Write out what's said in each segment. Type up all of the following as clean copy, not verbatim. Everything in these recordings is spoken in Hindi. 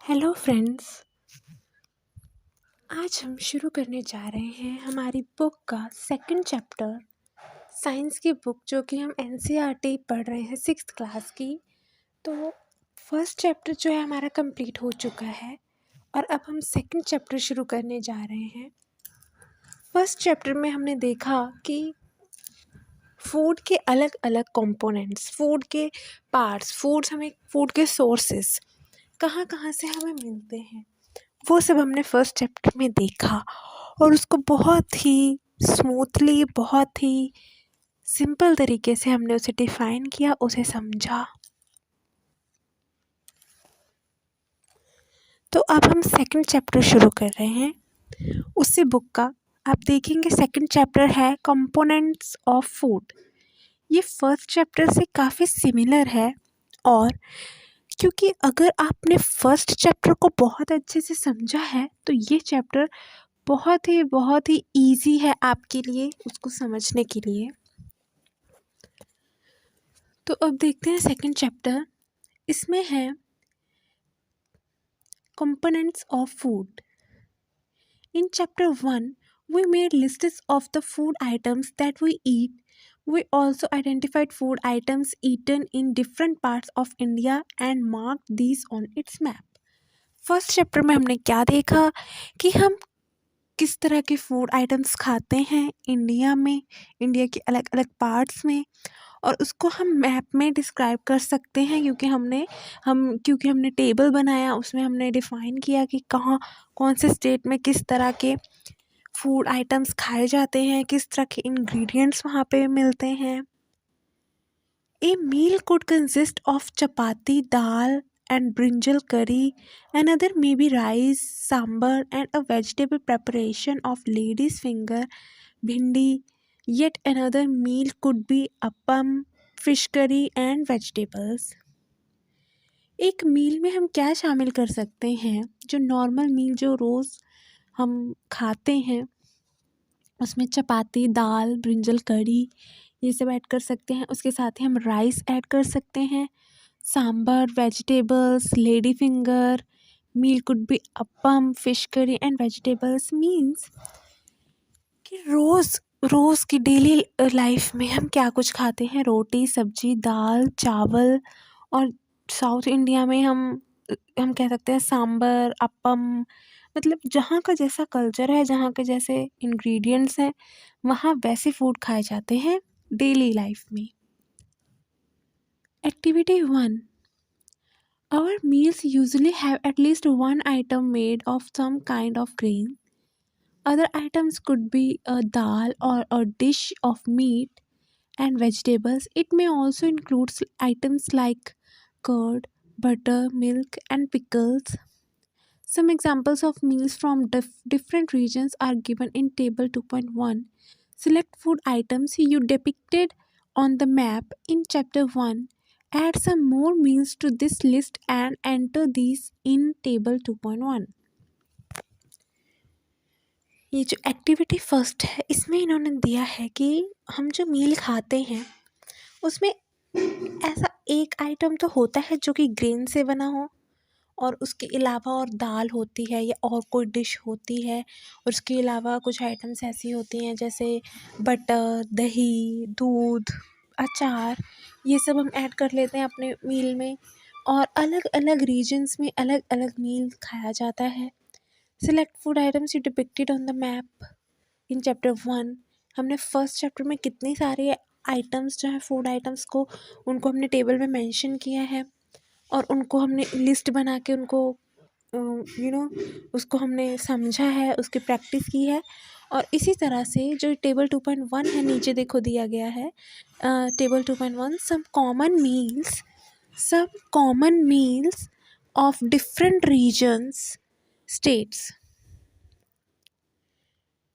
Hello friends. आज हम शुरू करने जा रहे हैं हमारी बुक का सेकंड चैप्टर, साइंस की बुक जो कि हम एनसीईआरटी पढ़ रहे हैं 6th क्लास की। तो फर्स्ट चैप्टर जो है हमारा कंप्लीट हो चुका है और अब हम सेकंड चैप्टर शुरू करने जा रहे हैं। फर्स्ट चैप्टर में हमने देखा कि फूड के अलग अलग कंपोनेंट्स, फूड के पार्ट्स, फूड के सोर्सेस कहाँ कहाँ से हमें मिलते हैं, वो सब हमने फर्स्ट चैप्टर में देखा और उसको बहुत ही स्मूथली, बहुत ही सिंपल तरीके से हमने उसे डिफ़ाइन किया, उसे समझा। तो अब हम सेकंड चैप्टर शुरू कर रहे हैं उसी बुक का। आप देखेंगे सेकंड चैप्टर है कंपोनेंट्स ऑफ फूड। ये फर्स्ट चैप्टर से काफ़ी सिमिलर है और क्योंकि अगर आपने फर्स्ट चैप्टर को बहुत अच्छे से समझा है तो ये चैप्टर बहुत ही ईजी है आपके लिए उसको समझने के लिए। तो अब देखते हैं सेकंड चैप्टर। इसमें है components of food. In chapter 1 we made lists of the food items that we eat. We also identified food items eaten in different parts of India and marked these on its map. First chapter में हमने क्या देखा कि हम किस तरह के फूड आइटम्स खाते हैं इंडिया में, इंडिया के अलग अलग पार्ट्स में, और उसको हम मैप में डिस्क्राइब कर सकते हैं क्योंकि हमने टेबल बनाया, उसमें हमने डिफ़ाइन किया कि कहाँ कौन से स्टेट में किस तरह के फूड आइटम्स खाए जाते हैं, किस तरह के इंग्रेडिएंट्स वहाँ पे मिलते हैं। A meal could consist of chapati, dal and brinjal curry. Another may be rice, sambar, and a vegetable preparation of lady's finger, bhindi. Yet another meal could be appam, fish curry, and vegetables. एक मील में हम क्या शामिल कर सकते हैं? जो नॉर्मल मील जो रोज़ हम खाते हैं उसमें चपाती, दाल, ब्रिंजल करी ये सब ऐड कर सकते हैं। उसके साथ ही हम राइस ऐड कर सकते हैं, sambar, vegetables, lady finger, meal could be appam, fish curry and vegetables. Means कि रोज़ की डेली लाइफ में हम क्या कुछ खाते हैं, रोटी, सब्जी, दाल, चावल। और साउथ इंडिया में हम कह सकते हैं सांबर, अपम। मतलब जहाँ का जैसा कल्चर है, जहाँ के जैसे इंग्रेडिएंट्स हैं, वहाँ वैसे फूड खाए जाते हैं डेली लाइफ में। Activity 1। Our meals usually have at least one item made of some kind of grain. Other items could be a dal or a dish of meat and vegetables. It may also include items like curd, butter, milk, and pickles. Some examples of meals from different regions are given in Table 2.1. Select food items you depicted on the map in Chapter 1. Add some more meals to this list and enter these in Table 2.1. ये जो एक्टिविटी फर्स्ट है इसमें इन्होंने दिया है कि हम जो मील खाते हैं उसमें ऐसा एक आइटम तो होता है जो कि ग्रेन से बना हो, और उसके अलावा और दाल होती है या और कोई डिश होती है, और उसके अलावा कुछ आइटम्स ऐसी होती हैं जैसे बटर, दही, दूध, अचार। ये सब हम ऐड कर लेते हैं अपने मील में, और अलग अलग रीजन्स में अलग अलग मील खाया जाता है। Select food items you depicted on the map in chapter 1। हमने फर्स्ट चैप्टर में कितने सारे आइटम्स जो हैं फूड आइटम्स को उनको हमने टेबल में मेंशन किया है और उनको हमने लिस्ट बना के उनको उसको हमने समझा है, उसकी प्रैक्टिस की है। और इसी तरह से जो टेबल 2.1 है नीचे देखो दिया गया है, table 2.1 some common meals of different regions states.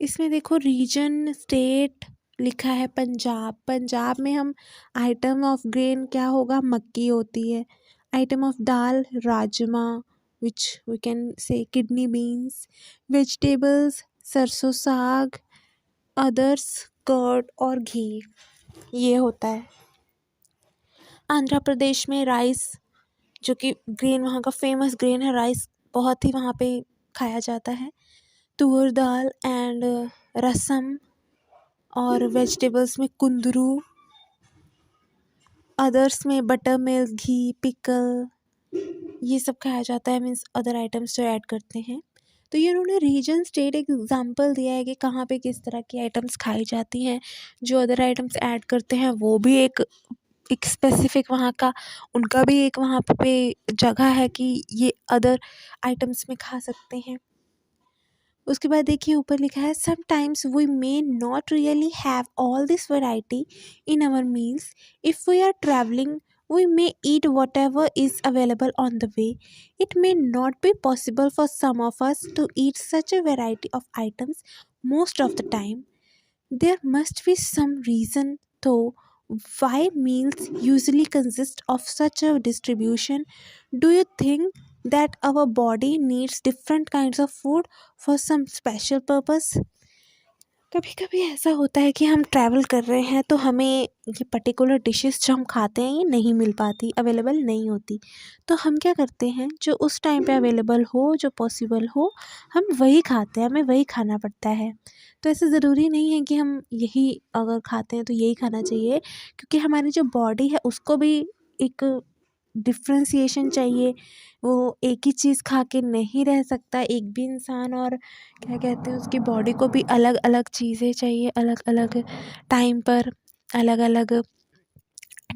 इसमें देखो रीजन, स्टेट लिखा है पंजाब में हम आइटम ऑफ ग्रेन क्या होगा, मक्की होती है। Item of dal, rajma which we can say kidney beans. Vegetables, sarson saag. Others, curd और घी। ये होता है। आंध्र प्रदेश में राइस, जो कि ग्रेन वहाँ का फेमस ग्रेन है राइस, बहुत ही वहाँ पे खाया जाता है। तुअर दाल एंड रसम, और वेजिटेबल्स में कुंदरू, अदर्स में बटर मिल्क, घी, पिकल, ये सब खाया जाता है, मीन्स अदर आइटम्स जो ऐड करते हैं। तो ये उन्होंने रीजन स्टेट एक एग्जांपल दिया है कि कहाँ पे किस तरह की आइटम्स खाई जाती हैं। जो अदर आइटम्स ऐड करते हैं वो भी एक स्पेसिफिक वहाँ का, उनका भी एक वहाँ पे जगह है कि ये अदर आइटम्स में खा सकते हैं। उसके बाद देखिए ऊपर लिखा है sometimes we may not really have all this variety in our meals. If we are travelling we may eat whatever is available on the way. It may not be possible for some of us to eat such a variety of items most of the time. There must be some reason, though, why meals usually consist of such a distribution. Do you think that our body needs different kinds of food for some special purpose? कभी कभी ऐसा होता है कि हम ट्रैवल कर रहे हैं तो हमें ये पर्टिकुलर डिशेस जो हम खाते हैं ये नहीं मिल पाती, अवेलेबल नहीं होती। तो हम क्या करते हैं, जो उस टाइम पे अवेलेबल हो, जो पॉसिबल हो, हम वही खाते हैं, हमें वही खाना पड़ता है। तो ऐसे ज़रूरी नहीं है कि हम यही अगर खाते हैं तो यही खाना चाहिए, क्योंकि हमारी जो बॉडी है उसको भी एक डिफ्रेंसिएशन चाहिए। वो एक ही चीज़ खा के नहीं रह सकता एक भी इंसान, और क्या कहते हैं उसकी बॉडी को भी अलग अलग चीज़ें चाहिए, अलग अलग टाइम पर अलग अलग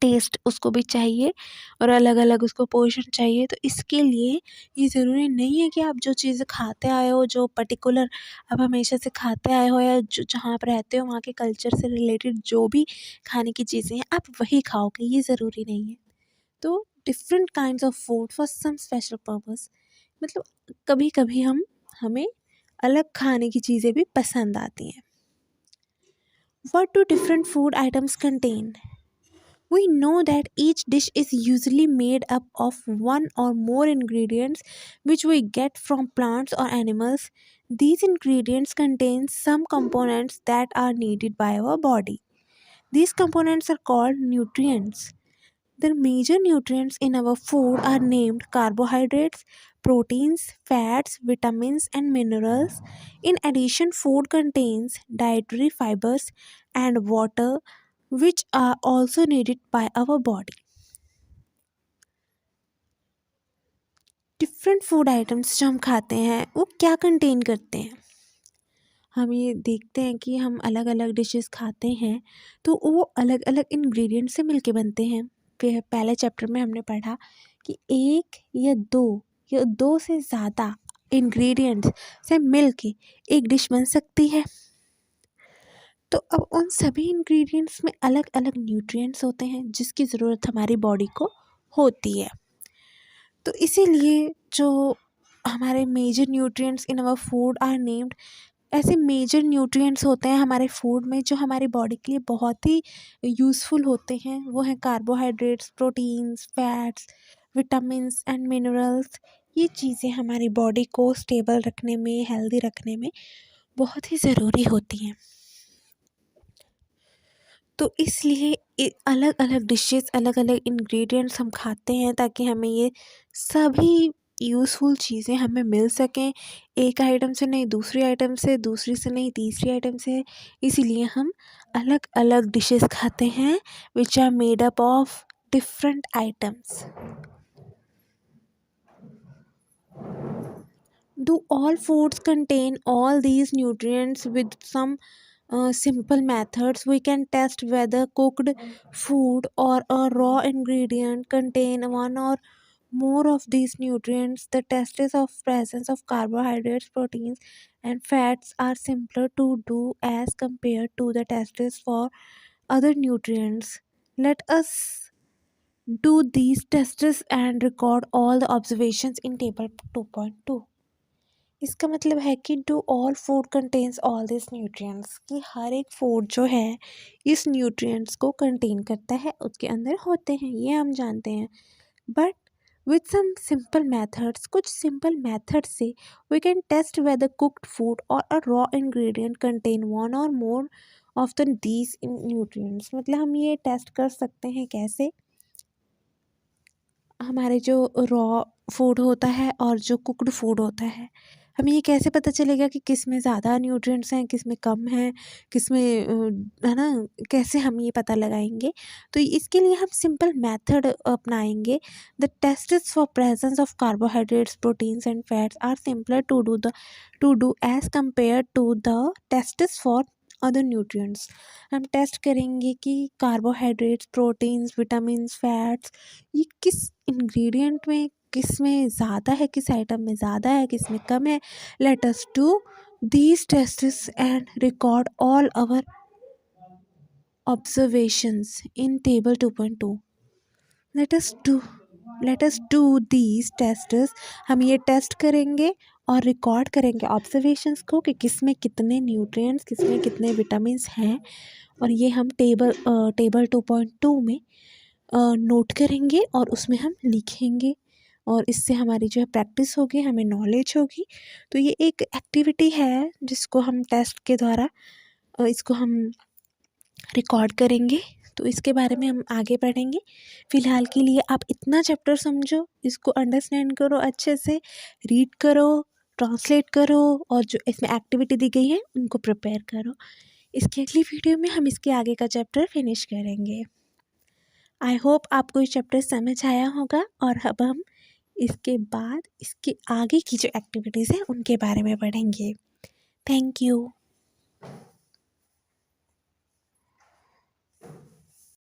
टेस्ट उसको भी चाहिए, और अलग अलग उसको पोर्शन चाहिए। तो इसके लिए ये ज़रूरी नहीं है कि आप जो चीज़ें खाते आए हो, जो पर्टिकुलर आप हमेशा से खाते आए हो, या जो जहाँ आप रहते हो वहाँ के कल्चर से रिलेटेड जो भी खाने की चीज़ें हैं आप वही खाओगे, ये ज़रूरी नहीं है। तो different kinds of food for some special purpose, मतलब कभी कभी हमें अलग खाने की चीज़ें भी पसंद आती हैं। What do different food items contain? We know that each dish is usually made up of one or more ingredients which we get from plants or animals. These ingredients contain some components that are needed by our body. These components are called nutrients. The major nutrients in our food are named carbohydrates, proteins, fats, vitamins, and minerals. In addition, food contains dietary fibers and water, which are also needed by our body. Different food items जो हम खाते हैं वो क्या कंटेन करते हैं, हम ये देखते हैं कि हम अलग अलग डिशेस खाते हैं तो वो अलग अलग इंग्रेडिएंट से मिलके बनते हैं। फिर पहले चैप्टर में हमने पढ़ा कि एक या दो से ज़्यादा इंग्रेडिएंट्स से मिलके एक डिश बन सकती है। तो अब उन सभी इंग्रेडिएंट्स में अलग अलग न्यूट्रिएंट्स होते हैं जिसकी ज़रूरत हमारी बॉडी को होती है। तो इसीलिए जो हमारे major nutrients in our food are named, ऐसे मेजर न्यूट्रिएंट्स होते हैं हमारे फूड में जो हमारी बॉडी के लिए बहुत ही यूज़फुल होते हैं। वो हैं carbohydrates, proteins, fats, vitamins and minerals. ये चीज़ें हमारी बॉडी को स्टेबल रखने में, हेल्दी रखने में बहुत ही ज़रूरी होती हैं। तो इसलिए अलग अलग डिशेस, अलग अलग इंग्रेडिएंट्स हम खाते हैं ताकि हमें ये सभी यूज़फुल चीज़ें हमें मिल सकें। एक आइटम से नहीं दूसरी आइटम से, दूसरी से नहीं तीसरी आइटम से। इसीलिए हम अलग अलग डिशेस खाते हैं which are made up of different items. Do all foods contain all these nutrients? With some simple methods, we can test whether cooked food or a raw ingredient contain one or more of these nutrients. The tests of presence of carbohydrates, proteins, and fats are simpler to do as compared to the tests for other nutrients. Let us do these tests and record all the observations in table 2.2. इसका मतलब है कि do all food contains all this nutrients, कि हर एक फूड जो है इस न्यूट्रिएंट्स को कंटेन करता है, उसके अंदर होते हैं, ये हम जानते हैं। But with some simple methods, कुछ सिंपल मेथड से we can test whether cooked food और a raw ingredient contain one और more of the these nutrients. मतलब हम ये टेस्ट कर सकते हैं कैसे, हमारे जो रॉ फूड होता है और जो कुक्ड फूड होता है, हमें ये कैसे पता चलेगा कि किस में ज़्यादा न्यूट्रिएंट्स हैं, किस में कम हैं, किस में है ना? कैसे हम ये पता लगाएँगे? तो इसके लिए हम सिंपल मेथड अपनाएँगे। The tests for presence of carbohydrates, proteins and fats are simpler to do as compare to the tests for other nutrients. हम टेस्ट करेंगे कि कार्बोहाइड्रेट्स, प्रोटीन्स, विटामिन्स, फैट्स ये किस इंग्रेडिएंट में, किस में ज़्यादा है, किस आइटम में ज़्यादा है, किस में कम है। Let us do these tests and record all our observations in table 2.2. let us do let us do these tests। हम ये टेस्ट करेंगे और रिकॉर्ड करेंगे ऑब्जर्वेशंस को कि किस में कितने न्यूट्रिएंट्स, किस में कितने विटामिन्स हैं, और ये हम टेबल 2.2 में नोट करेंगे और उसमें हम लिखेंगे, और इससे हमारी जो है प्रैक्टिस होगी, हमें नॉलेज होगी। तो ये एक एक्टिविटी है जिसको हम टेस्ट के द्वारा इसको हम रिकॉर्ड करेंगे। तो इसके बारे में हम आगे पढ़ेंगे। फ़िलहाल के लिए आप इतना चैप्टर समझो, इसको अंडरस्टैंड करो, अच्छे से रीड करो, ट्रांसलेट करो, और जो इसमें एक्टिविटी दी गई है उनको प्रिपेयर करो। इसकी अगली वीडियो में हम इसके आगे का चैप्टर फिनिश करेंगे। आई होप आपको ये चैप्टर समझ आया होगा, और अब हम इसके बाद इसके आगे की जो एक्टिविटीज़ हैं उनके बारे में पढ़ेंगे। Thank you.